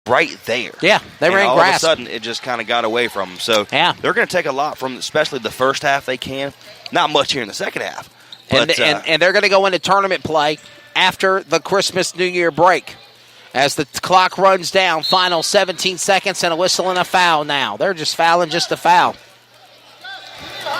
right there. Yeah, they were in all grasp. All of a sudden, it just kind of got away from them. So they're going to take a lot from, especially the first half they can. Not much here in the second half. But, and they're going to go into tournament play after the Christmas New Year break. As the clock runs down, final 17 seconds and a whistle and a foul now. They're just fouling just a foul.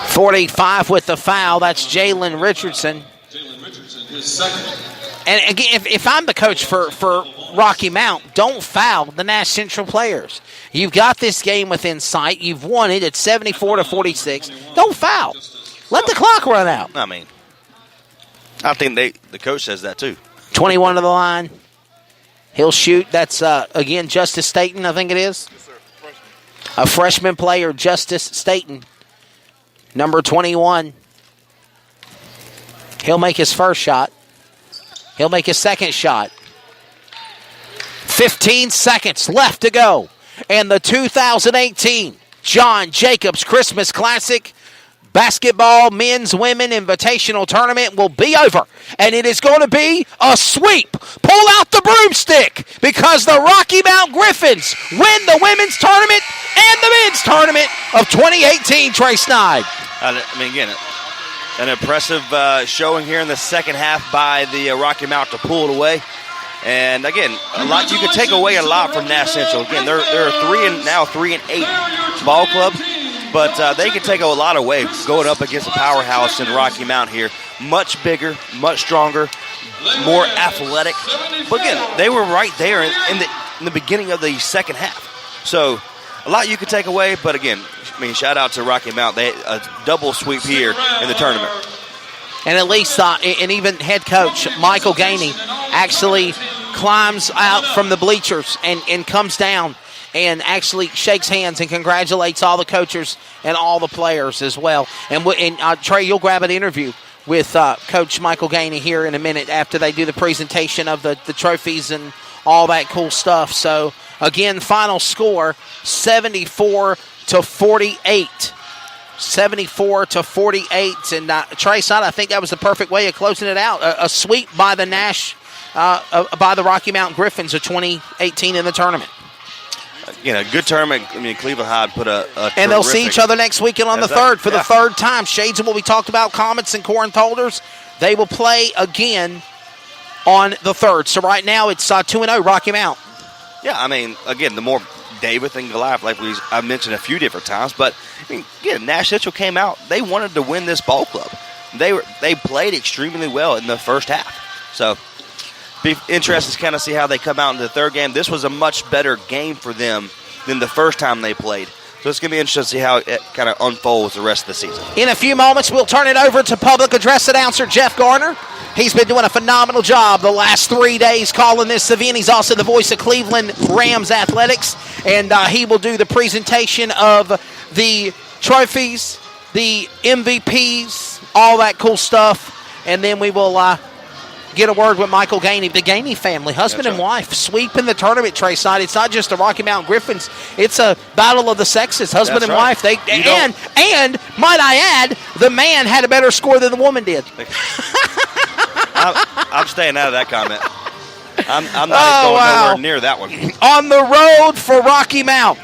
45 with the foul. That's Jalen Richardson. Jalen Richardson, his second. And again, if I'm the coach for Rocky Mount, don't foul the Nash Central players. You've got this game within sight. You've won it. It's 74-46. Don't foul. Let the clock run out. I mean, I think the coach says that too. 21 to the line. He'll shoot. That's, again, Justice Staten, I think it is. Yes, sir. A freshman player, Justice Staten, number 21. He'll make his first shot. He'll make his second shot. 15 seconds left to go. And the 2018 John Jacobs Christmas Classic Basketball Men's Women Invitational Tournament will be over. And it is going to be a sweep. Pull out the broomstick because the Rocky Mount Griffins win the women's tournament and the men's tournament of 2018, Trey Snide. I mean, again, an impressive showing here in the second half by the Rocky Mount to pull it away. And again, a lot you could take away a lot from Nash Central. Again, they're a 3-8 ball club. But they can take a lot away going up against a powerhouse in Rocky Mount here. Much bigger, much stronger, more athletic. But again, they were right there in the beginning of the second half. So a lot you could take away. But again, I mean, shout out to Rocky Mount. They a double sweep here in the tournament. And at least, and even head coach Michael Gainey actually climbs out from the bleachers and comes down and actually shakes hands and congratulates all the coaches and all the players as well. And Trey, you'll grab an interview with Coach Michael Gainey here in a minute after they do the presentation of the trophies and all that cool stuff. So, again, final score, 74-48. 74-48. And Trey Side, I think that was the perfect way of closing it out. A sweep by the Nash, by the Rocky Mountain Griffins of 2018 in the tournament. You know, good tournament. I mean, Cleveland High put a and they'll see each other next weekend on the 3rd for the third time. Shades of what we talked about, Comets and Corinth Holders. They will play again on the 3rd. So right now it's 2-0 Rocky Mount. Yeah, I mean, again, the more David and Goliath, like I mentioned a few different times. But, I mean, again, Nash Central came out. They wanted to win this ball club. They played extremely well in the first half. So, be interested to kind of see how they come out in the third game. This was a much better game for them than the first time they played. So it's going to be interesting to see how it kind of unfolds the rest of the season. In a few moments, we'll turn it over to public address announcer Jeff Garner. He's been doing a phenomenal job the last 3 days calling this event. He's also the voice of Cleveland Rams Athletics, and he will do the presentation of the trophies, the MVPs, all that cool stuff, and then we will get a word with Michael Gainey, the Gainey family, husband and wife, sweeping the tournament, Trey Side. It's not just the Rocky Mountain Griffins. It's a battle of the sexes, husband and wife. And might I add, the man had a better score than the woman did. I'm staying out of that comment. I'm not going nowhere near that one. On the road for Rocky Mount.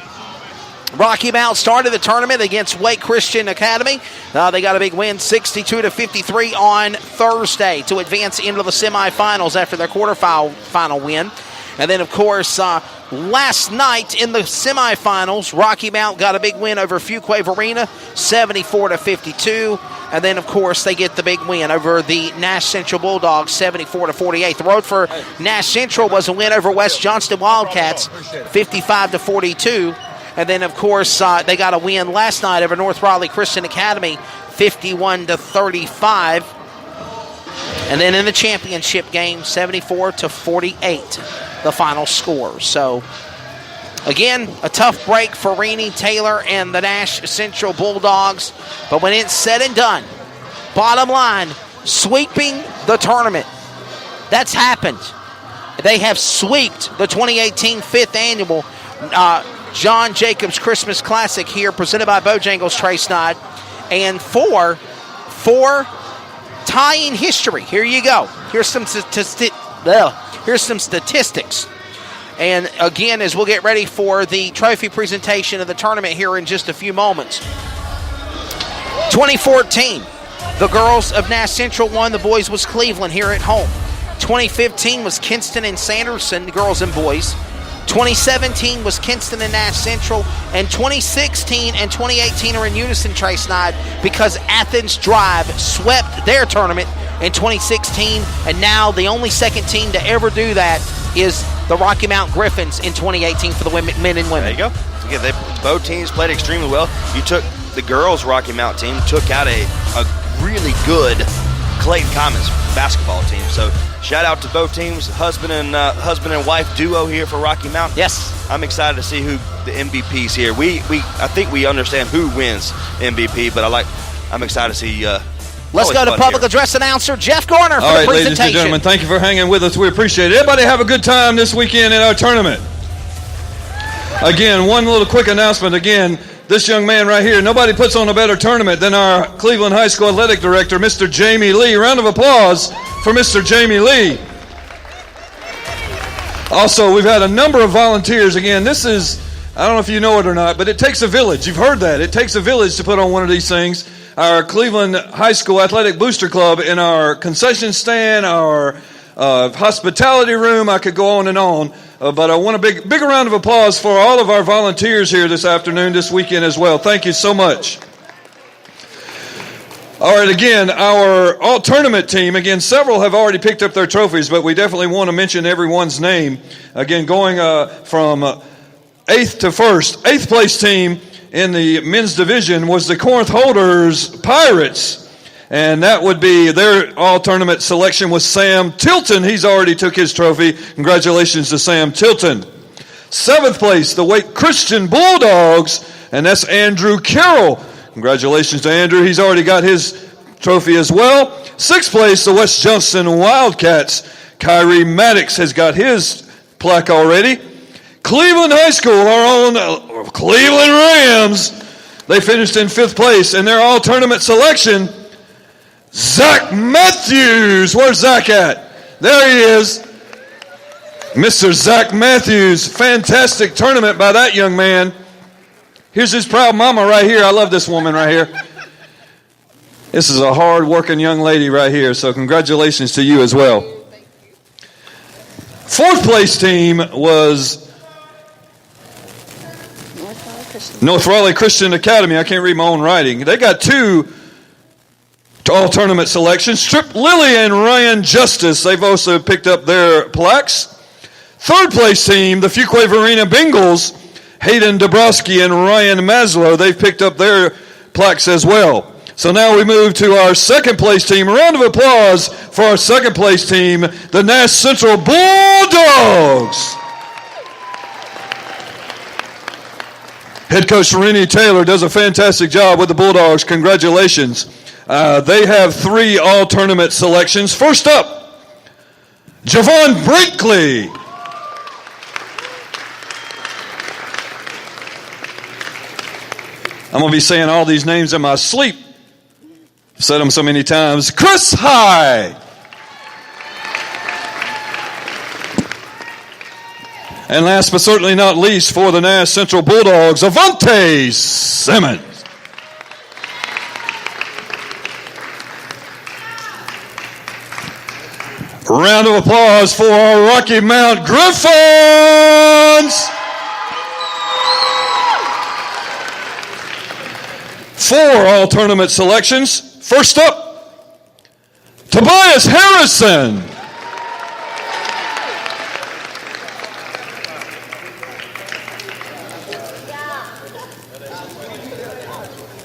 Rocky Mount started the tournament against Wake Christian Academy. They got a big win, 62-53 on Thursday to advance into the semifinals after their quarterfinal win. And then, of course, last night in the semifinals, Rocky Mount got a big win over Fuquay Varina, 74-52. And then, of course, they get the big win over the Nash Central Bulldogs, 74-48. The road for Nash Central was a win over West Johnston Wildcats, 55-42. And then, of course, they got a win last night over North Raleigh Christian Academy, 51-35. And then in the championship game, 74-48, the final score. So, again, a tough break for Rennie Taylor and the Nash Central Bulldogs. But when it's said and done, bottom line, sweeping the tournament. That's happened. They have swept the 2018 fifth annual John Jacobs Christmas Classic here, presented by Bojangles Trey Snide. And for tying history, here you go. Here's some statistics. And again, as we'll get ready for the trophy presentation of the tournament here in just a few moments. 2014, the girls of Nash Central won. The boys was Cleveland here at home. 2015 was Kinston and Sanderson, the girls and boys. 2017 was Kinston and Nash Central. And 2016 and 2018 are in unison, Trace Knight, because Athens Drive swept their tournament in 2016. And now the only second team to ever do that is the Rocky Mount Griffins in 2018 for the men and women. There you go. Again, both teams played extremely well. You took the girls' Rocky Mount team, took out a really good Clayton Commons basketball team. So shout out to both teams, husband and wife duo here for Rocky Mount. Yes. I'm excited to see who the MVPs here. I think we understand who wins MVP, but I'm excited to see. Let's go to public address announcer Jeff Garner for the presentation. All right, ladies and gentlemen, thank you for hanging with us. We appreciate it. Everybody have a good time this weekend in our tournament. Again, one little quick announcement. Again, this young man right here, nobody puts on a better tournament than our Cleveland High School Athletic Director, Mr. Jamie Lee. Round of applause for Mr. Jamie Lee. Also, we've had a number of volunteers. Again, this is, I don't know if you know it or not, but it takes a village. You've heard that. It takes a village to put on one of these things. Our Cleveland High School Athletic Booster Club in our concession stand, our hospitality room, I could go on and on. But I want a big round of applause for all of our volunteers here this afternoon, this weekend as well. Thank you so much. All right, again, our all-tournament team, again, several have already picked up their trophies, but we definitely want to mention everyone's name. Again, going from 8th to 1st. 8th place team in the men's division was the Corinth Holders Pirates. And that would be their all-tournament selection was Sam Tilton. He's already took his trophy. Congratulations to Sam Tilton. 7th place, the Wake Christian Bulldogs, and that's Andrew Carroll. Congratulations to Andrew. He's already got his trophy as well. 6th place, the West Johnston Wildcats. Kyrie Maddox has got his plaque already. Cleveland High School, our own Cleveland Rams, they finished in 5th place in their all-tournament selection. Zach Matthews. Where's Zach at? There he is. Mr. Zach Matthews. Fantastic tournament by that young man. Here's his proud mama right here. I love this woman right here. This is a hard-working young lady right here, so congratulations to you as well. 4th place team was North Raleigh Christian Academy. I can't read my own writing. They got 2 all-tournament selections. Strip Lilly and Ryan Justice. They've also picked up their plaques. 3rd place team, the Fuquay-Varina Bengals. Hayden Dabrowski and Ryan Maslow. They've picked up their plaques as well. So now we move to our 2nd place team. A round of applause for our 2nd place team, the Nash Central Bulldogs. Head coach Rennie Taylor does a fantastic job with the Bulldogs. Congratulations. They have 3 all-tournament selections. First up, Javon Brinkley. I'm going to be saying all these names in my sleep. I've said them so many times. Chris High. And last but certainly not least for the Nash Central Bulldogs, Avante Simmons. Round of applause for our Rocky Mount Griffins. 4 all-tournament selections. First up, Tobias Harrison.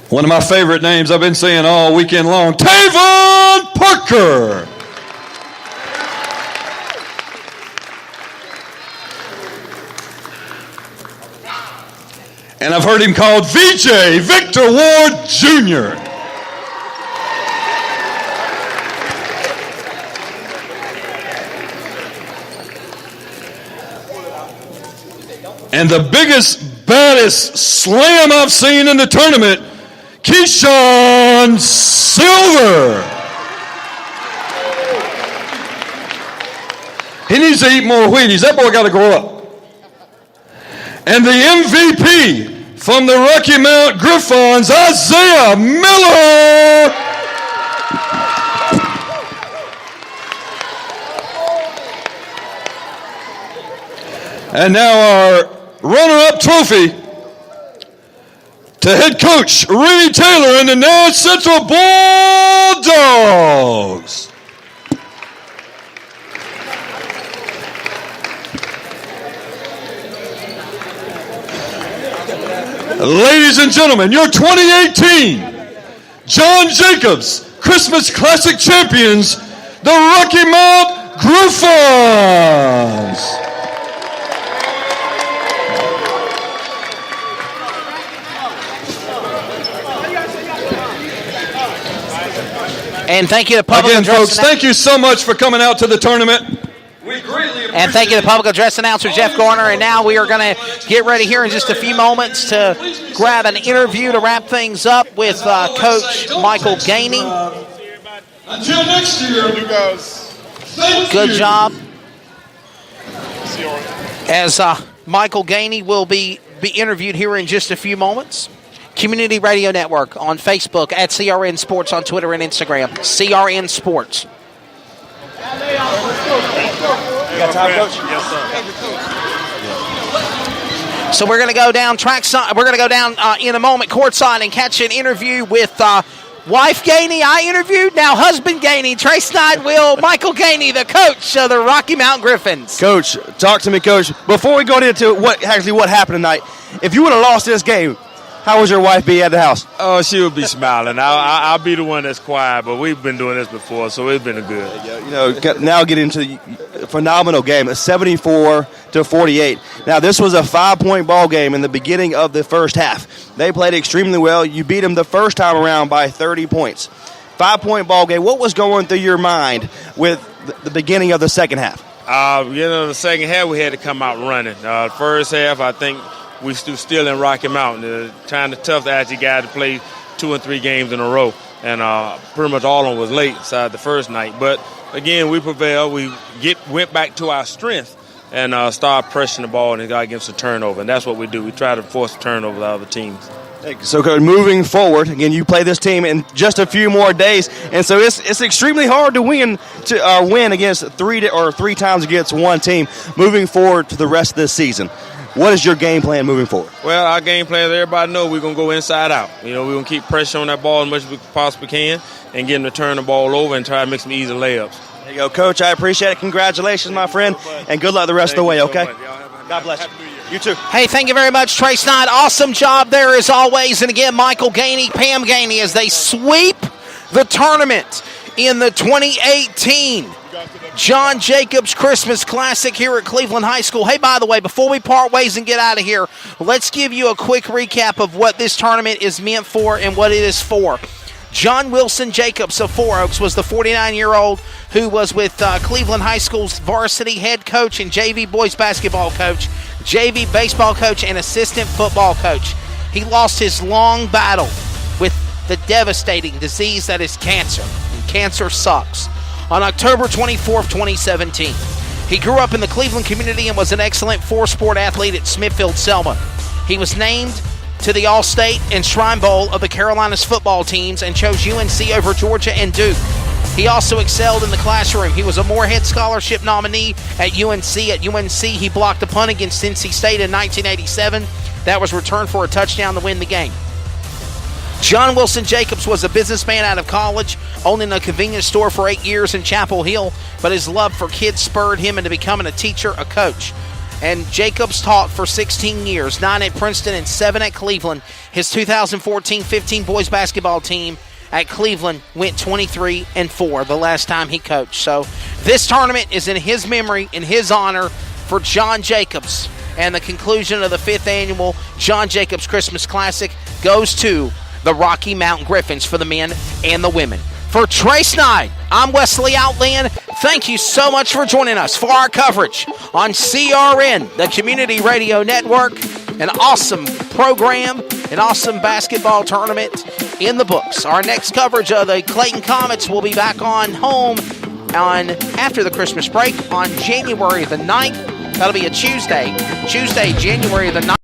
One of my favorite names I've been saying all weekend long, Tavon Parker. And I've heard him called VJ, Victor Ward Jr. And the biggest, baddest slam I've seen in the tournament, Keyshawn Silver. He needs to eat more Wheaties. That boy got to grow up. And the MVP from the Rocky Mount Griffons, Isaiah Miller. And now our runner-up trophy to head coach Rennie Taylor and the Nash Central Bulldogs. Ladies and gentlemen, your 2018 John Jacobs Christmas Classic champions, the Rocky Mount Griffons. And thank you to public Again, address folks, thank you so much for coming out to the tournament. We greatly appreciate And thank you to public address announcer Jeff Garner. And now we are going to get ready here in just a few moments to grab an interview to wrap things up with Coach Michael Gainey. Until next year, you guys. Good job. As Michael Gainey will be interviewed here in just a few moments. Community Radio Network on Facebook, at CRN Sports on Twitter and Instagram. CRN Sports. You got time, Coach? Yes, sir. So we're going to go down trackside. We're going to go down in a moment courtside and catch an interview with wife Gainey. I interviewed, now husband Gainey. Trey Snyde will. Michael Gainey, the coach of the Rocky Mount Griffons. Coach, talk to me, Coach. Before we go into what happened tonight, if you would have lost this game, how would your wife be at the house? Oh, she would be smiling. I'll be the one that's quiet, but we've been doing this before, so it's been good. You know, now get into the phenomenal game, a 74-48. Now, this was a 5-point ball game in the beginning of the first half. They played extremely well. You beat them the first time around by 30 points. 5-point ball game. What was going through your mind with the beginning of the second half? The second half we had to come out running. First half, I think we still in Rocky Mountain. Kind of tough to ask you guys to play 2 and 3 games in a row. And pretty much all of them was late inside the first night. But, again, we prevailed. We went back to our strength and started pressing the ball and got against the turnover. And that's what we do. We try to force the turnover to other teams. So, Coach, moving forward, again, you play this team in just a few more days, and so it's extremely hard to win against three times against one team moving forward to the rest of this season. What is your game plan moving forward? Well, our game plan, everybody knows we're going to go inside out. We're going to keep pressure on that ball as much as we possibly can and get them to turn the ball over and try to make some easy layups. There you go, Coach. I appreciate it. Congratulations, my friend, and good luck the rest of the way, okay? God bless you. You too. Hey, thank you very much, Trey Snyde. Awesome job there as always. And again, Michael Gainey, Pam Gainey, as they sweep the tournament in the 2018 John Jacobs Christmas Classic here at Cleveland High School. Hey, by the way, before we part ways and get out of here, let's give you a quick recap of what this tournament is meant for and what it is for. John Wilson Jacobs of Four Oaks was the 49-year-old who was with Cleveland High School's varsity head coach and JV boys basketball coach, JV baseball coach, and assistant football coach. He lost his long battle with the devastating disease that is cancer, and cancer sucks, on October 24th, 2017. He grew up in the Cleveland community and was an excellent four-sport athlete at Smithfield-Selma. He was named to the All-State and Shrine Bowl of the Carolinas football teams and chose UNC over Georgia and Duke. He also excelled in the classroom. He was a Moorhead Scholarship nominee at UNC. At UNC, he blocked a punt against NC State in 1987. That was returned for a touchdown to win the game. John Wilson Jacobs was a businessman out of college, owning a convenience store for 8 years in Chapel Hill, but his love for kids spurred him into becoming a teacher, a coach. And Jacobs taught for 16 years, 9 at Princeton and 7 at Cleveland. His 2014-15 boys basketball team at Cleveland went 23-4 the last time he coached. So this tournament is in his memory, in his honor, for John Jacobs. And the conclusion of the 5th annual John Jacobs Christmas Classic goes to the Rocky Mountain Griffons for the men and the women. For Trey Snyde, I'm Wesley Outland. Thank you so much for joining us for our coverage on CRN, the Community Radio Network. An awesome program, an awesome basketball tournament in the books. Our next coverage of the Clayton Comets will be back on home after the Christmas break on January the 9th. That'll be a Tuesday, January the 9th.